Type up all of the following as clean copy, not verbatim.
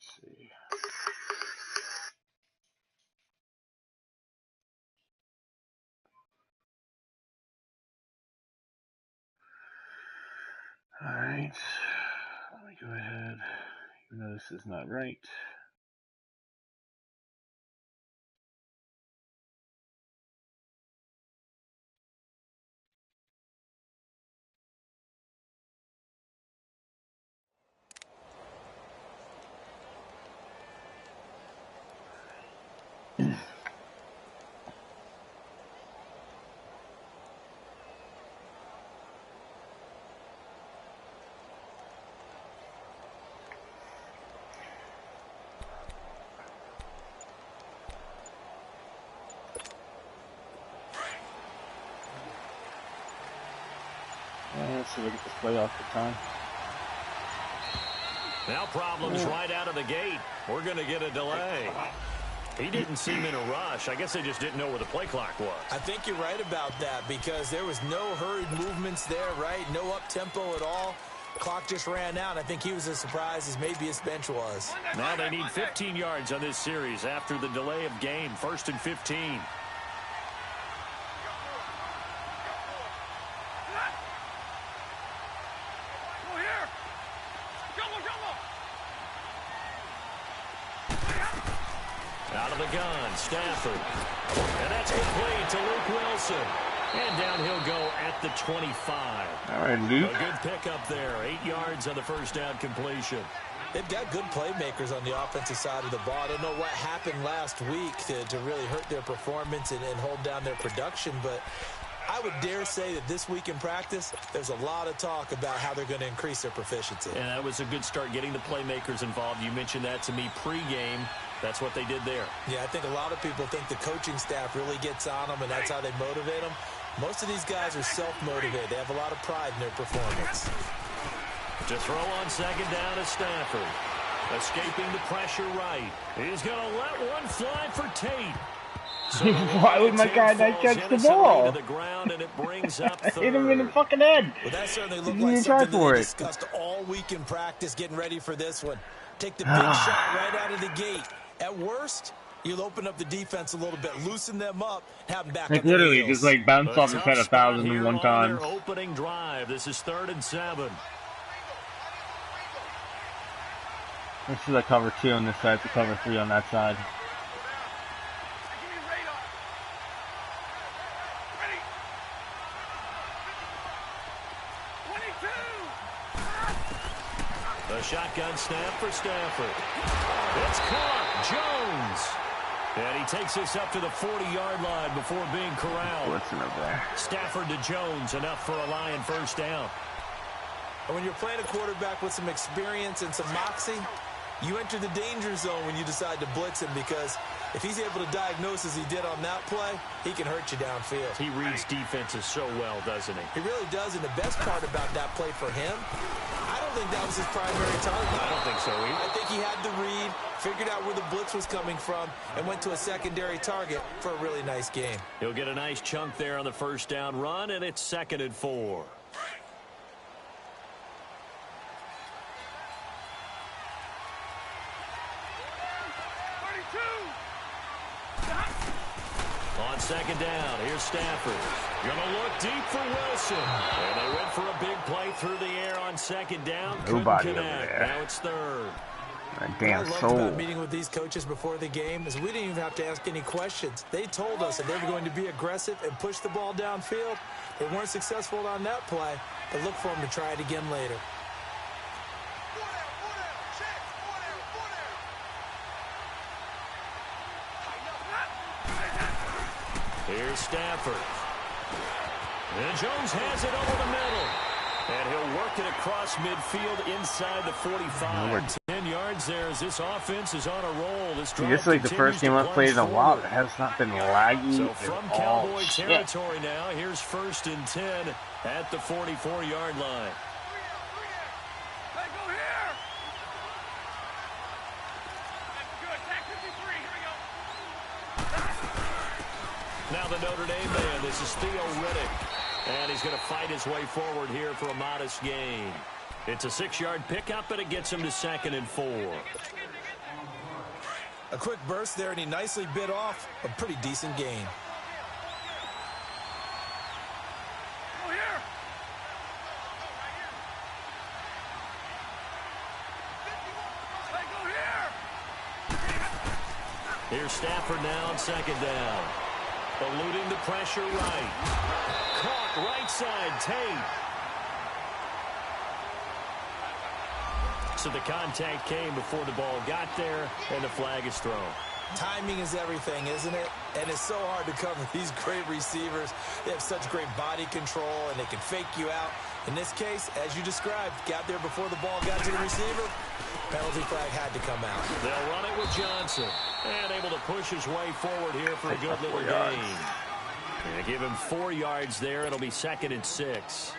see. All right, let me go ahead, even though this is not right. Let's see if we get this play off the time. Now problems right out of the gate. We're going to get a delay. He didn't seem in a rush. I guess they just didn't know where the play clock was. I think you're right about that because there was no hurried movements there, right? No up-tempo at all. Clock just ran out. I think he was as surprised as maybe his bench was. Now they need 15 yards on this series after the delay of game. 1st and 15. Out of the gun, Stafford. And that's complete to Luke Wilson. And down he'll go at the 25. All right, Luke. A good pickup there. 8 yards on the first down completion. They've got good playmakers on the offensive side of the ball. I don't know what happened last week to really hurt their performance and hold down their production, but I would dare say that this week in practice, there's a lot of talk about how they're going to increase their proficiency. And that was a good start getting the playmakers involved. You mentioned that to me pregame. That's what they did there. Yeah, I think a lot of people think the coaching staff really gets on them, and that's how they motivate them. Most of these guys are self-motivated. They have a lot of pride in their performance. To throw on second down is Stafford. Escaping the pressure right. He's going to let one fly for Tate. So why would my guy not catch the ball? To the ground, and it brings up hit him in the fucking head. Well, that certainly looked like something that they discussed all week in practice, getting ready for this one. Take the big shot right out of the gate. At worst, you'll open up the defense a little bit, loosen them up, have them back. Like literally, just like bounce off his head 1,001 times. Opening drive. This is 3rd and 7. This is a cover 2 on this side, it's a cover 3 on that side. The shotgun snap for Stafford. It's caught. Jones. And he takes this up to the 40-yard line before being corralled. Blitzing up there. Stafford to Jones, enough for a Lion first down. And when you're playing a quarterback with some experience and some moxie, you enter the danger zone when you decide to blitz him, because if he's able to diagnose as he did on that play, he can hurt you downfield. He reads defenses so well, doesn't he? He really does, and the best part about that play for him, I don't think that was his primary target. I don't think so either. I think he had the read, figured out where the blitz was coming from, and went to a secondary target for a really nice game. He'll get a nice chunk there on the first down run, and it's 2nd and 4. On second down, here's Stafford. Gonna look deep for Wilson. And they went for a big play through the air on second down. Nobody Couldn't over connect. there. Now it's 3rd. That damn what I loved soul. about meeting with these coaches before the game is we didn't even have to ask any questions. They told us that they were going to be aggressive and push the ball downfield. They weren't successful on that play, but look for them to try it again later. Here's Stafford. And Jones has it over the middle. And he'll work it across midfield inside the 45. 10 yards there as this offense is on a roll. This is like the first game I've played in a while that has not been laggy so from at all. Cowboy territory now, here's 1st and 10 at the 44-yard line. Now the Notre Dame man, this is Theo Riddick. And he's going to fight his way forward here for a modest gain. It's a 6-yard pickup, but it gets him to 2nd and 4. A quick burst there, and he nicely bit off a pretty decent gain. Go here. Go here. Here's Stafford now on second down. Eluding the pressure right. Caught right side, Tate. So the contact came before the ball got there, and the flag is thrown. Timing is everything, isn't it? And it's so hard to cover these great receivers. They have such great body control, and they can fake you out. In this case, as you described, got there before the ball got to the receiver. Penalty flag had to come out. They'll run it with Johnson. And able to push his way forward here for a good little gain. And give him 4 yards there. It'll be 2nd and 6.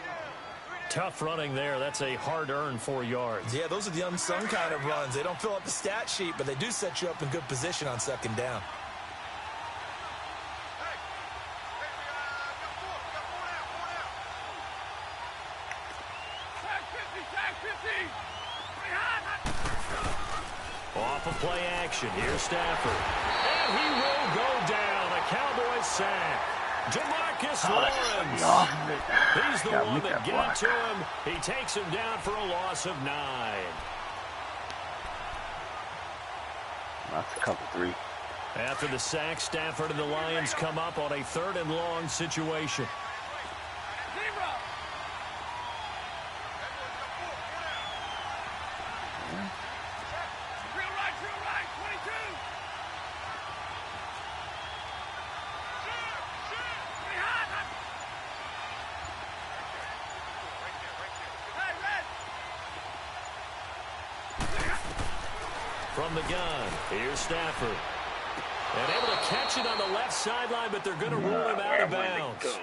Tough running there. That's a hard-earned 4 yards. Yeah, those are the unsung kind of runs. They don't fill up the stat sheet, but they do set you up in good position on second down. Off of play action. Here's Stafford. And he will go down. A Cowboys sack. Demarcus Lawrence. He's the one that got to him. He takes him down for a loss of 9. That's a couple 3. After the sack, Stafford and the Lions come up on a 3rd and long situation. From the gun, here's Stafford. And able to catch it on the left sideline, but they're going to rule him out of bounds.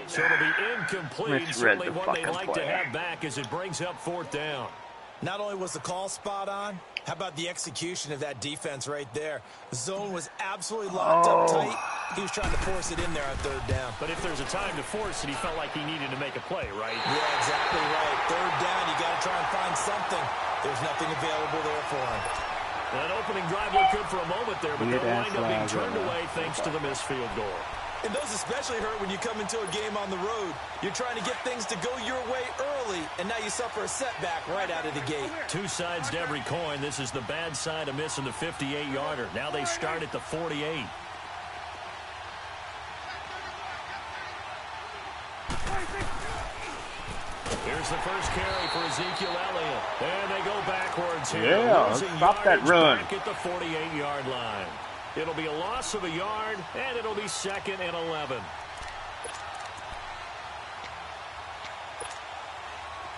So it'll be incomplete. Certainly one they like to have back as it brings up 4th down. Not only was the call spot on, how about the execution of that defense right there? The zone was absolutely locked up tight. He was trying to force it in there on 3rd down. But if there's a time to force it, he felt like he needed to make a play, right? Yeah, exactly right. 3rd down, you got to try and find something. There's nothing available there for him. That opening drive looked good for a moment there, but they'll wind up being turned away thanks to the missed field goal. And those especially hurt when you come into a game on the road. You're trying to get things to go your way early, and now you suffer a setback right out of the gate. 2 sides to every coin. This is the bad side of missing the 58-yarder. Now they start at the 48. Here's the first carry for Ezekiel Elliott. And they go backwards here. Yeah, stop that run. Back at the 48-yard line. It'll be a loss of a yard, and it'll be 2nd and 11.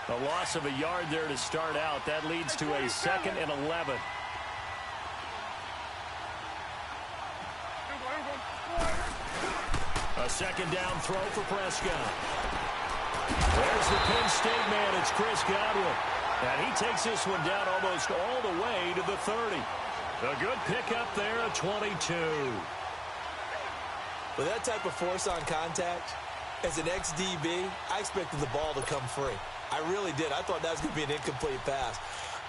A loss of a yard there to start out. That leads to a 2nd and 11. A 2nd down throw for Prescott. There's the Penn State man. It's Chris Godwin. And he takes this one down almost all the way to the 30. A good pickup there at 22. With that type of force on contact, as an ex-DB, I expected the ball to come free. I really did. I thought that was going to be an incomplete pass.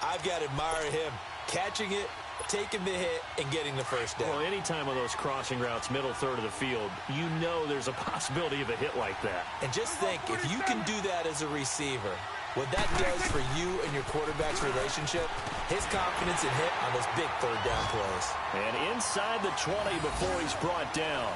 I've got to admire him catching it, taking the hit, and getting the first down. Well, anytime on those crossing routes, middle third of the field, you know there's a possibility of a hit like that. And just think, if you can do that as a receiver, what that does for you and your quarterback's relationship, his confidence in hit on those big 3rd down plays. And inside the 20 before he's brought down.